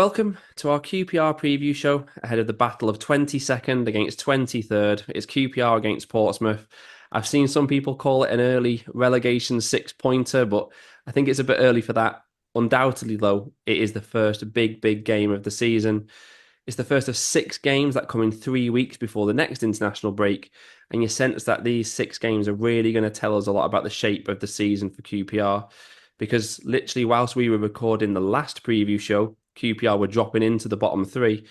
Welcome to our QPR Preview Show ahead of the battle of 22nd against 23rd. It's QPR against Portsmouth. I've seen some people call it an early relegation six-pointer, but I think it's a bit early for that. Undoubtedly, though, it is the first big game of the season. It's the first of 6 games that come in 3 weeks before the next international break, and you sense that these 6 games are really going to tell us a lot about the shape of the season for QPR. Because literally, whilst we were recording the last preview show, QPR were dropping into the bottom 3,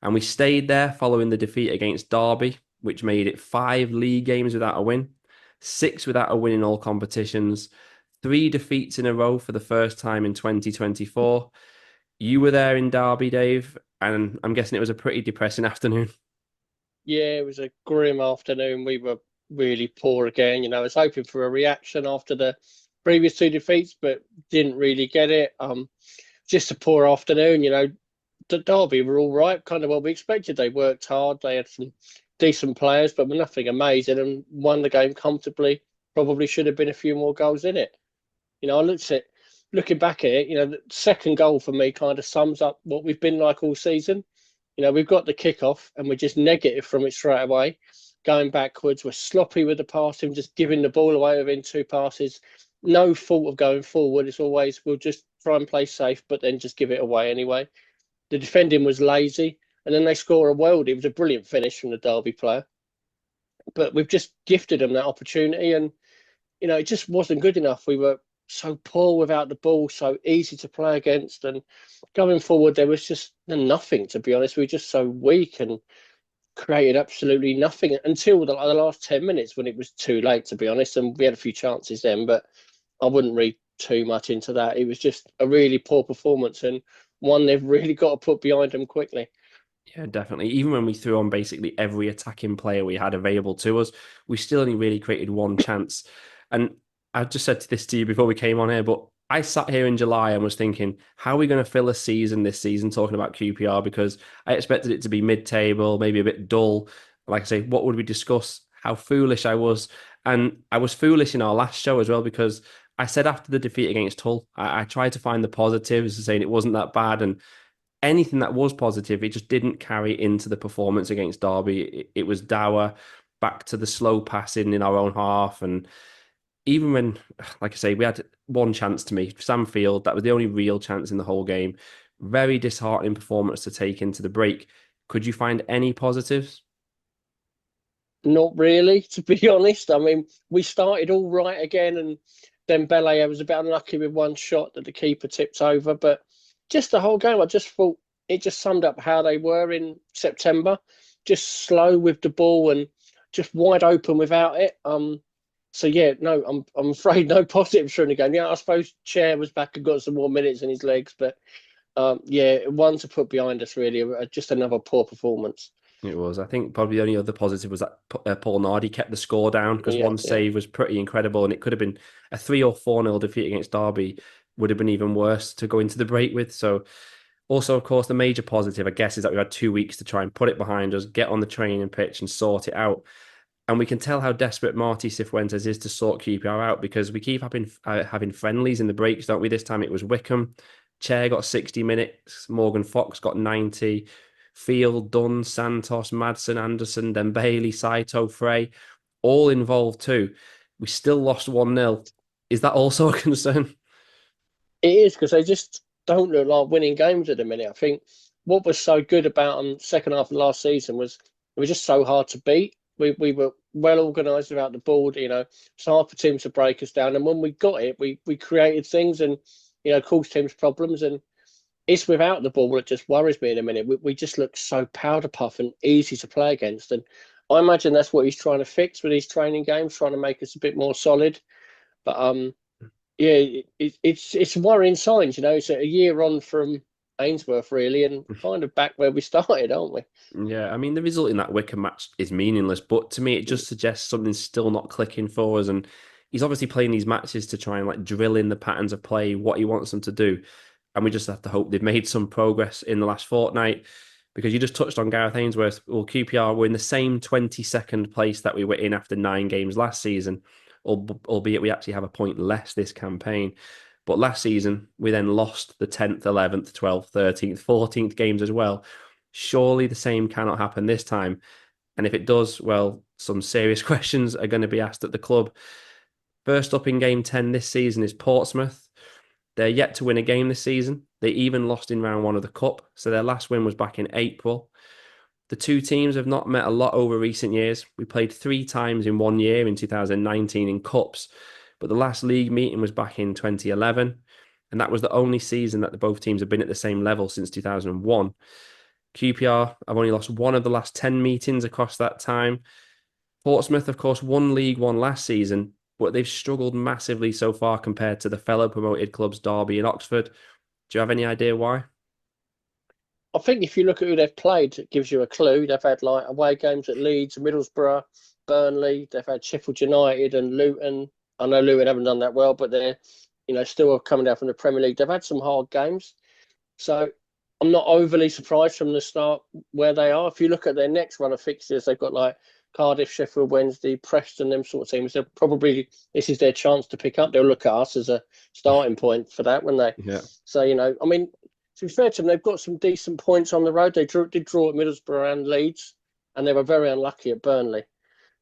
and we stayed there following the defeat against Derby, which made it 5 league games without a win, 6 without a win in all competitions, 3 defeats in a row for the first time in 2024. You were there in Derby, Dave, and I'm guessing it was a pretty depressing afternoon. Yeah, it was a grim afternoon. We were really poor again. I was hoping for a reaction after the previous 2 defeats, but didn't really get it. Just a poor afternoon. The Derby were all right, kind of what we expected. They worked hard. They had some decent players, but were nothing amazing, and won the game comfortably. Probably should have been a few more goals in it. I looking back at it. The second goal for me kind of sums up what we've been like all season. We've got the kickoff and we're just negative from it straight away. Going backwards, we're sloppy with the passing, just giving the ball away within 2 passes. No fault of going forward. It's always we'll just try and play safe, but then just give it away anyway. The defending was lazy, and then they score a world. It was a brilliant finish from the Derby player, but we've just gifted them that opportunity, and it just wasn't good enough. We were so poor without the ball, so easy to play against, and going forward there was just nothing. To be honest, we were just so weak and created absolutely nothing until the last 10 minutes when it was too late. To be honest, and we had a few chances then, but I wouldn't read too much into that. It was just a really poor performance and one they've really got to put behind them quickly. Yeah, definitely. Even when we threw on basically every attacking player we had available to us, we still only really created one chance. And I just said this to you before we came on here, but I sat here in July and was thinking, how are we going to fill a season this season talking about QPR? Because I expected it to be mid-table, maybe a bit dull. Like I say, what would we discuss? How foolish I was. And I was foolish in our last show as well because I said after the defeat against Hull, I tried to find the positives, saying it wasn't that bad. And anything that was positive, it just didn't carry into the performance against Derby. It was dour, back to the slow passing in our own half. And even when, like I say, we had one chance to me, Sam Field, that was the only real chance in the whole game. Very disheartening performance to take into the break. Could you find any positives? Not really, to be honest. I mean, we started all right again, and then Belair was a bit unlucky with one shot that the keeper tipped over. But just the whole game, I just thought it just summed up how they were in September. Just slow with the ball and just wide open without it. So yeah, no, I'm afraid no positives from the game. Yeah, I suppose Chair was back and got some more minutes in his legs, but yeah, one to put behind us really. Just another poor performance. It was. I think probably the only other positive was that Paul Nardi kept the score down because Yeah, one yeah. save was pretty incredible, and it could have been a 3 or 4 nil defeat against Derby would have been even worse to go into the break with. So, also, of course, the major positive, I guess, is that we had 2 weeks to try and put it behind us, get on the training pitch, and sort it out. And we can tell how desperate Marty Cifuentes is to sort QPR out because we keep having friendlies in the breaks, don't we? This time it was Wickham. Chair got 60 minutes. Morgan Fox got 90. Field, Dunn, Santos, Madsen, Anderson, then Bailey, Saito, Frey, all involved too. We still lost 1-0. Is that also a concern? It is because they just don't look like winning games at the minute. I think what was so good about them second half of last season was it was just so hard to beat. We were well organised without the ball. It's hard for teams to break us down. And when we got it, we created things and caused teams problems. And it's without the ball that just worries me in a minute. We just look so powder puff and easy to play against. And I imagine that's what he's trying to fix with these training games, trying to make us a bit more solid. But yeah, it's worrying signs. It's a year on from Ainsworth really, and kind of back where we started, aren't we? Yeah, I mean, the result in that Wickham match is meaningless, but to me, it just suggests something's still not clicking for us. And he's obviously playing these matches to try and like drill in the patterns of play, what he wants them to do. And we just have to hope they've made some progress in the last fortnight because you just touched on Gareth Ainsworth. Well, QPR were in the same 22nd place that we were in after 9 games last season, albeit we actually have a point less this campaign. But last season, we then lost the 10th, 11th, 12th, 13th, 14th games as well. Surely the same cannot happen this time. And if it does, well, some serious questions are going to be asked at the club. First up in game 10 this season is Portsmouth. They're yet to win a game this season. They even lost in round one of the Cup. So their last win was back in April. The two teams have not met a lot over recent years. We played 3 times in 1 year in 2019 in Cups, but the last league meeting was back in 2011. And that was the only season that both teams have been at the same level since 2001. QPR have only lost one of the last 10 meetings across that time. Portsmouth, of course, won League One last season, but they've struggled massively so far compared to the fellow promoted clubs Derby and Oxford. Do you have any idea why? I think if you look at who they've played, it gives you a clue. They've had like away games at Leeds, Middlesbrough, Burnley. They've had Sheffield United and Luton. I know Luton haven't done that well, but they're, still coming down from the Premier League. They've had some hard games. So I'm not overly surprised from the start where they are. If you look at their next run of fixtures, they've got like Cardiff, Sheffield Wednesday, Preston, them sort of teams. They're probably, this is their chance to pick up. They'll look at us as a starting point for that, won't they? Yeah. So, I mean, to be fair to them, they've got some decent points on the road. They did draw at Middlesbrough and Leeds, and they were very unlucky at Burnley.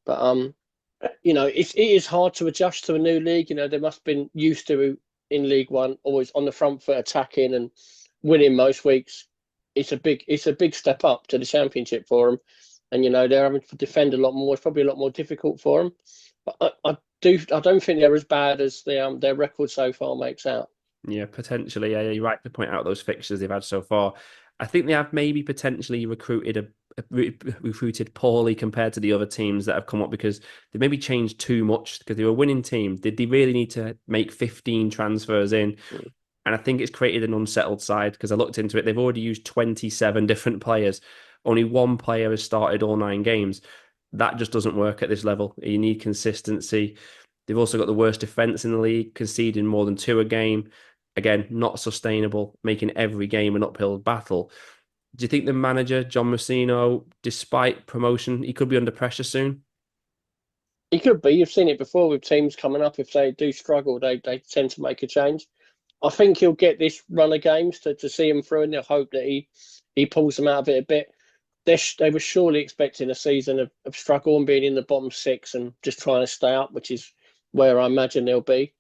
But it is hard to adjust to a new league. They must have been used to in League One, always on the front foot, attacking and winning most weeks. It's a big step up to the Championship for them, and they're having to defend a lot more. It's probably a lot more difficult for them. But I don't think they're as bad as their record so far makes out. Yeah, potentially. Yeah, you're right to point out those fixtures they've had so far. I think they have maybe potentially recruited poorly compared to the other teams that have come up because they maybe changed too much because they were a winning team. Did they really need to make 15 transfers in? And I think it's created an unsettled side because I looked into it. They've already used 27 different players. Only one player has started all 9 games. That just doesn't work at this level. You need consistency. They've also got the worst defense in the league, conceding more than 2 a game. Again, not sustainable, making every game an uphill battle. Do you think the manager, John Mousinho, despite promotion, he could be under pressure soon? He could be. You've seen it before with teams coming up. If they do struggle, they tend to make a change. I think he'll get this run of games to see him through, and they'll hope that he pulls them out of it a bit. They were surely expecting a season of struggle and being in the bottom 6 and just trying to stay up, which is where I imagine they'll be.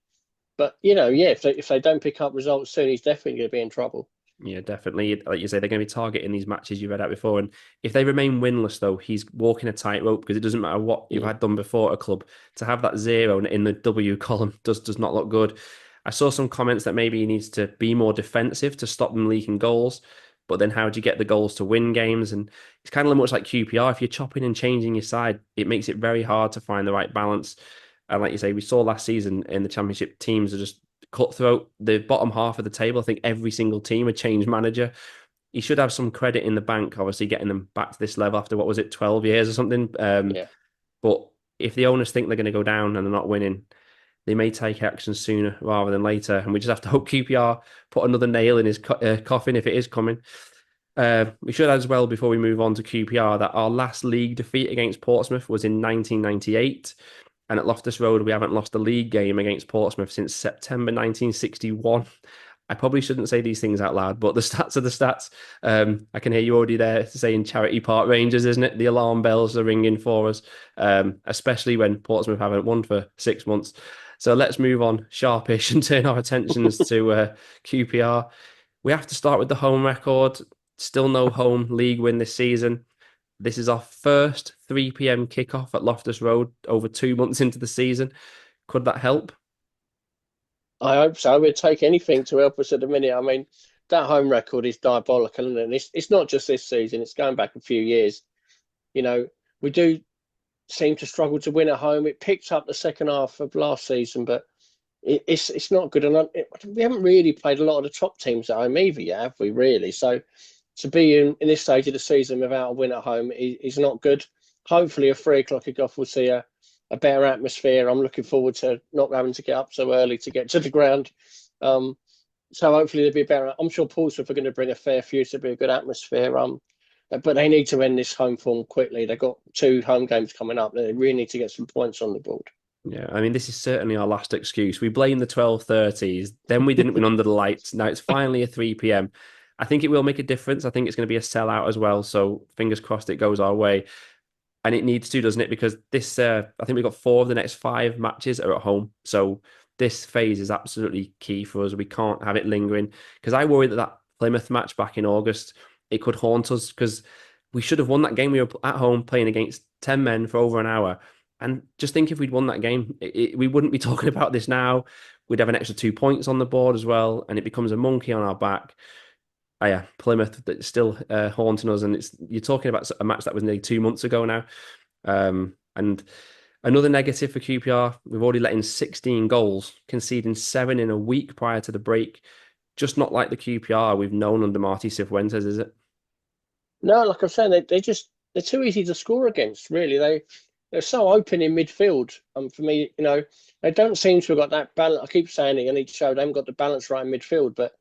But if they don't pick up results soon, he's definitely going to be in trouble. Yeah, definitely. Like you say, they're going to be targeting these matches you read out before. And if they remain winless, though, he's walking a tightrope because it doesn't matter what you've had done before at a club. To have that 0 in the W column does not look good. I saw some comments that maybe he needs to be more defensive to stop them leaking goals. But then how do you get the goals to win games? And it's kind of much like QPR. If you're chopping and changing your side, it makes it very hard to find the right balance. And like you say, we saw last season in the Championship, teams are just cutthroat. The bottom half of the table, I think every single team had changed manager. He should have some credit in the bank, obviously getting them back to this level after, what was it, 12 years or something? Yeah. But if the owners think they're going to go down and they're not winning, they may take action sooner rather than later. And we just have to hope QPR put another nail in his coffin if it is coming. We should add as well, before we move on to QPR, that our last league defeat against Portsmouth was in 1998. And at Loftus Road, we haven't lost a league game against Portsmouth since September 1961. I probably shouldn't say these things out loud, but the stats are the stats. I can hear you already there saying Charity Park Rangers, isn't it? The alarm bells are ringing for us, especially when Portsmouth haven't won for 6 months. So let's move on sharpish and turn our attentions to QPR. We have to start with the home record. Still no home league win this season. This is our first 3 p.m. kickoff at Loftus Road over 2 months into the season. Could that help? I hope so. We'd take anything to help us at the minute. I mean, that home record is diabolical, isn't it? And it's not just this season. It's going back a few years. We do seem to struggle to win at home. It picked up the second half of last season, but it's not good. And we haven't really played a lot of the top teams at home either yet, have we, really? So to be in this stage of the season without a win at home is not good. Hopefully a 3 o'clock kickoff will see a better atmosphere. I'm looking forward to not having to get up so early to get to the ground. So hopefully there'll be a better. I'm sure Portsmouth are going to bring a fair few, so it'll be a good atmosphere. But they need to end this home form quickly. They've got 2 home games coming up. They really need to get some points on the board. Yeah, I mean, this is certainly our last excuse. We blame the 12:30s, then we didn't win under the lights. Now it's finally a 3 p.m. I think it will make a difference. I think it's going to be a sellout as well. So fingers crossed it goes our way. And it needs to, doesn't it? Because this, I think we've got 4 of the next 5 matches are at home. So this phase is absolutely key for us. We can't have it lingering. Because I worry that that Plymouth match back in August, it could haunt us because we should have won that game. We were at home playing against 10 men for over an hour. And just think if we'd won that game, we wouldn't be talking about this now. We'd have an extra 2 points on the board as well. And it becomes a monkey on our back. Oh, yeah, Plymouth that's still haunting us, and it's you're talking about a match that was nearly 2 months ago now. And another negative for QPR, we've already let in 16 goals, conceding 7 in a week prior to the break. Just not like the QPR we've known under Marty Cifuentes, is it? No, like I'm saying, they're too easy to score against. Really, they're so open in midfield. For me, they don't seem to have got that balance. I keep saying it, and each show they haven't got the balance right in midfield, but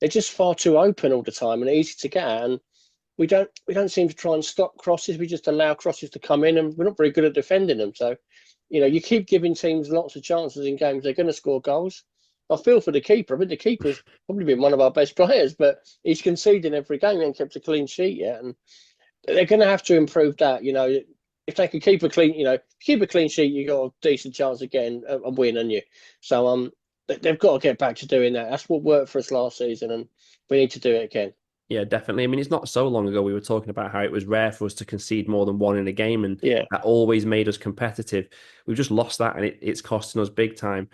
they're just far too open all the time and easy to get at. And we don't seem to try and stop crosses. We just allow crosses to come in, and we're not very good at defending them. So, you keep giving teams lots of chances in games. They're going to score goals. I feel for the keeper. I mean, the keeper's probably been one of our best players, but he's conceding every game and kept a clean sheet yet. And they're going to have to improve that. If they can keep a clean sheet, you got a decent chance of getting a win, and you. So they've got to get back to doing that. That's what worked for us last season, and we need to do it again. Yeah, definitely. I mean, it's not so long ago we were talking about how it was rare for us to concede more than 1 in a game, and Yeah. that always made us competitive. We've just lost that, and it's costing us big time.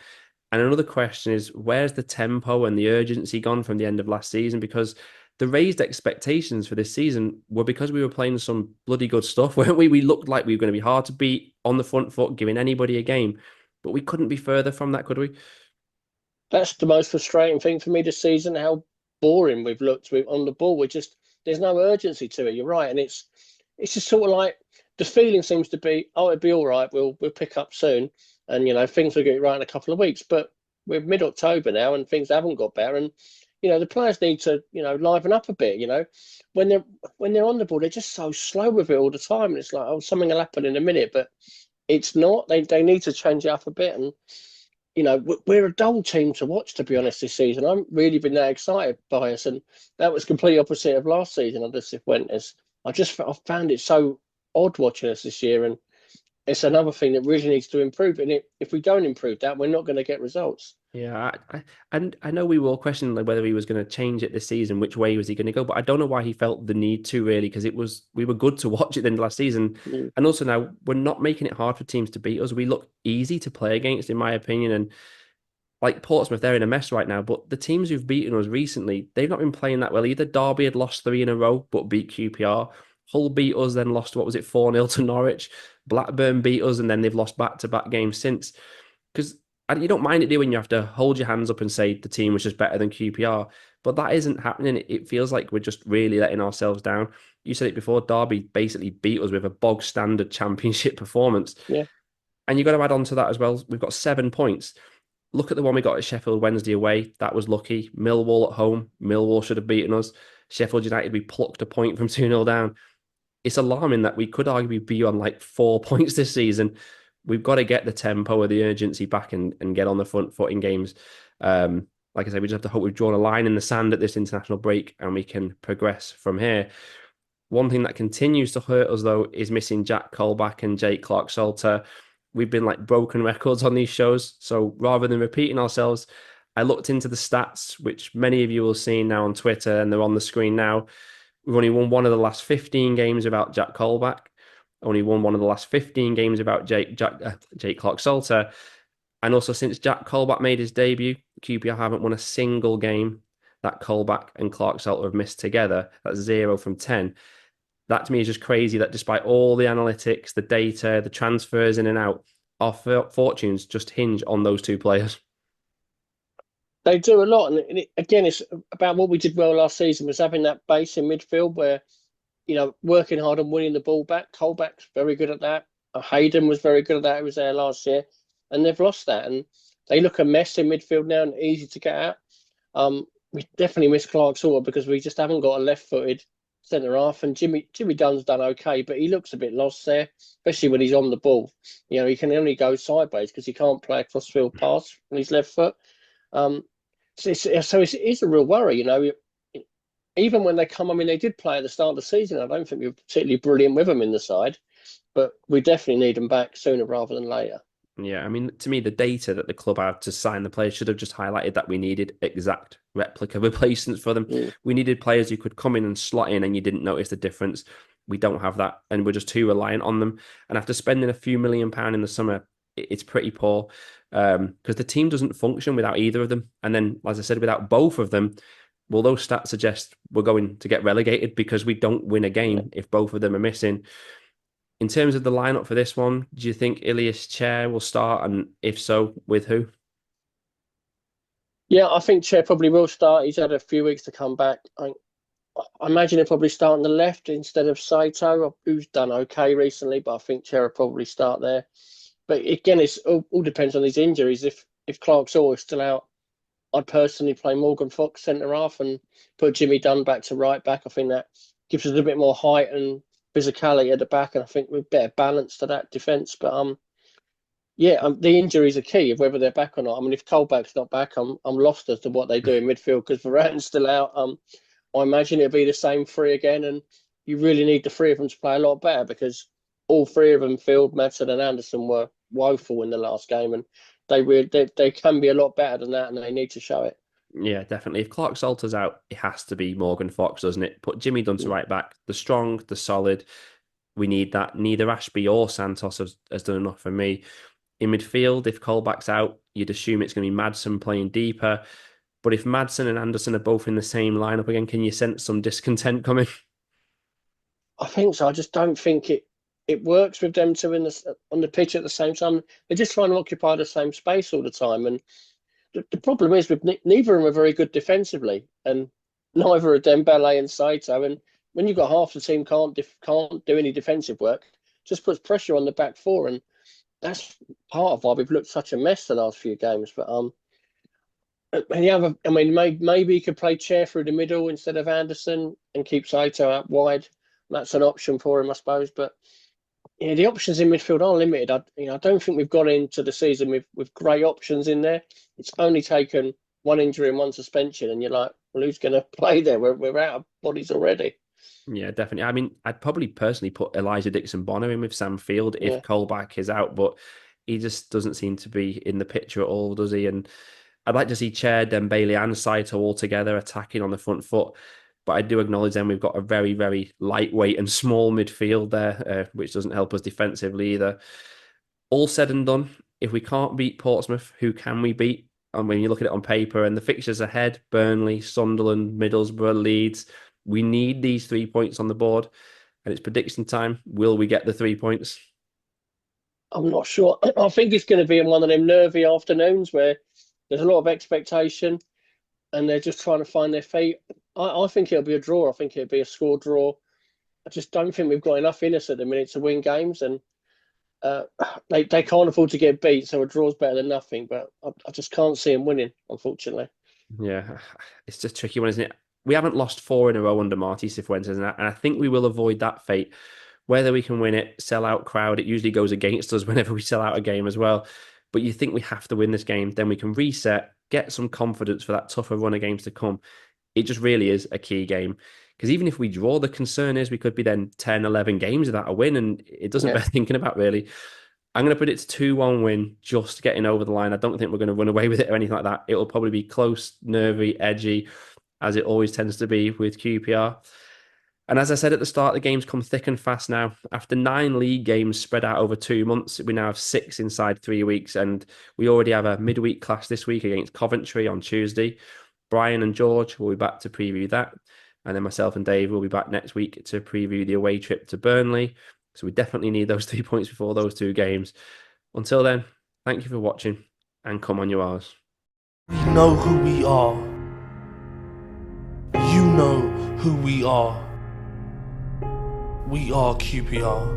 And another question is, where's the tempo and the urgency gone from the end of last season? Because the raised expectations for this season were because we were playing some bloody good stuff, weren't we? We looked like we were going to be hard to beat on the front foot, giving anybody a game, but we couldn't be further from that, could we? That's the most frustrating thing for me this season. How boring we've looked on the ball. There's no urgency to it. You're right, and it's just sort of like the feeling seems to be, oh, it'll be all right. We'll pick up soon, and things will get right in a couple of weeks. But we're mid-October now, and things haven't got better. And the players need to liven up a bit. When they're on the ball, they're just so slow with it all the time, and it's like, oh, something will happen in a minute, but it's not. They need to change it up a bit. And we're a dull team to watch, to be honest, this season. I haven't really been that excited by us, and that was completely opposite of last season under Cifuentes. I found it so odd watching us this year, and it's another thing that really needs to improve. And if we don't improve that, we're not going to get results. Yeah, and I know we were all questioning like whether he was going to change it this season, which way was he going to go, but I don't know why he felt the need to really, because we were good to watch it in the last season, Mm. and also now we're not making it hard for teams to beat us. We look easy to play against, in my opinion, and like Portsmouth, they're in a mess right now. But the teams who've beaten us recently, they've not been playing that well either. Derby had lost 3 in a row, but beat QPR. Hull beat us, then lost, what was it, 4-0 to Norwich. Blackburn beat us, and then they've lost back-to-back games since. Because you don't mind it, do when you have to hold your hands up and say the team was just better than QPR. But that isn't happening. It feels like we're just really letting ourselves down. You said it before, Derby basically beat us with a bog standard championship performance. Yeah. And you've got to add on to that as well. We've got 7 points. Look at the one we got at Sheffield Wednesday away. That was lucky. Millwall at home. Millwall should have beaten us. Sheffield United, we plucked a point from 2-0 down. It's alarming that we could arguably be on like 4 points this season. We've got to get the tempo or the urgency back and get on the front foot in games. Like I said, we just have to hope we've drawn a line in the sand at this international break and we can progress from here. One thing that continues to hurt us, though, is missing Jack Colback and Jake Clark-Salter. We've been like broken records on these shows. So rather than repeating ourselves, I looked into the stats, which many of you will see now on Twitter, and they're on the screen now. We've only won one of the last 15 games without Jack Colback. Only won one of the last 15 games without Jake Clark-Salter. And also, since Jack Colback made his debut, QPR haven't won a single game that Colback and Clark-Salter have missed together. That's 0 from 10. That to me is just crazy that despite all the analytics, the data, the transfers in and out, our fortunes just hinge on those 2 players. They do a lot, and again, it's about what we did well last season was having that base in midfield where working hard and winning the ball back. Colback's very good at that. Hayden was very good at that. He was there last year, and they've lost that, and they look a mess in midfield now and easy to get at. We definitely miss Clark Salter because we just haven't got a left-footed centre half, and Jimmy Dunn's done okay, but he looks a bit lost there, especially when he's on the ball. You know, he can only go sideways because he can't play a crossfield pass on his left foot. So it's a real worry. You know, even when they come, I mean, they did play at the start of the season. I don't think we were particularly brilliant with them in the side, but we definitely need them back sooner rather than later. Yeah, I mean, to me, the data that the club had to sign the players should have just highlighted that we needed exact replica replacements for them. We needed players who could come in and slot in and you didn't notice the difference. We don't have that, and we're just too reliant on them. And after spending a few £1 million in the summer, it's pretty poor because the team doesn't function without either of them. And then, as I said, without both of them, well, those stats suggest we're going to get relegated because we don't win a game if both of them are missing. In terms of the lineup for this one, do you think Ilias Chair will start? And if so, with who? Yeah, I think Chair probably will start. He's had a few weeks to come back. I imagine he'll probably start on the left instead of Saito, who's done okay recently, but I think Chair will probably start there. But again, it's all depends on his injuries. If Clark-Shaw is still out, I'd personally play Morgan Fox centre half and put Jimmy Dunn back to right back. I think that gives us a bit more height and physicality at the back, and I think we're better balanced to that defence. But the injuries are key of whether they're back or not. I mean, if Colback's not back, I'm lost as to what they do in midfield because Varane's still out. I imagine it'll be the same three again, and you really need the three of them to play a lot better because all three of them, Field, Madsen, and Anderson, were woeful in the last game, and they can be a lot better than that, and they need to show it. Yeah, definitely. If Clark Salter's out, it has to be Morgan Fox, doesn't it? Put Jimmy Dunn to right back. The strong, the solid. We need that. Neither Ashby or Santos has done enough for me. In midfield, if Colback's out, you'd assume it's going to be Madsen playing deeper. But if Madsen and Anderson are both in the same lineup again, can you sense some discontent coming? I think so. I just don't think it works with them two on the pitch at the same time. They're just trying to occupy the same space all the time, and the problem is with neither of them are very good defensively, and neither are Dembele and Saito. And when you've got half the team can't do any defensive work, just puts pressure on the back four, and that's part of why we've looked such a mess the last few games. But maybe you could play Chair through the middle instead of Anderson and keep Saito out wide. That's an option for him, I suppose. But yeah, the options in midfield are limited. I don't think we've gone into the season with great options in there. It's only taken one injury and one suspension, and you're like, well, who's going to play there? We're out of bodies already. Yeah, definitely. I mean, I'd probably personally put Elijah Dixon-Bonner in with Sam Field if Colback is out, but he just doesn't seem to be in the picture at all, does he? And I'd like to see Chair, Dembele and Saito all together attacking on the front foot. But I do acknowledge then we've got a very, very lightweight and small midfield there, which doesn't help us defensively either. All said and done, if we can't beat Portsmouth, who can we beat? And when you look at it on paper and the fixtures ahead, Burnley, Sunderland, Middlesbrough, Leeds, we need these 3 points on the board. And it's prediction time. Will we get the 3 points? I'm not sure. I think it's going to be in one of them nervy afternoons where there's a lot of expectation and they're just trying to find their feet. I think it'll be a draw. I think it'll be a score draw. I just don't think we've got enough in us at the minute to win games, and they can't afford to get beat, so a draw's better than nothing. But I just can't see them winning, unfortunately. Yeah, it's just a tricky one, isn't it? We haven't lost 4 in a row under Marty Cifuentes, and I think we will avoid that fate. Whether we can win it, sell out crowd, it usually goes against us whenever we sell out a game as well. But you think we have to win this game, then we can reset, get some confidence for that tougher run of games to come. It just really is a key game. Because even if we draw, the concern is we could be then 10, 11 games without a win, and it doesn't bear thinking about, really. I'm going to predict a 2-1 win, just getting over the line. I don't think we're going to run away with it or anything like that. It'll probably be close, nervy, edgy, as it always tends to be with QPR. And as I said at the start, the games come thick and fast now. After 9 league games spread out over 2 months, we now have 6 inside 3 weeks, and we already have a midweek clash this week against Coventry on Tuesday. Brian and George will be back to preview that. And then myself and Dave will be back next week to preview the away trip to Burnley. So we definitely need those 3 points before those 2 games. Until then, thank you for watching, and come on, you R's. We know who we are. You know who we are. We are QPR.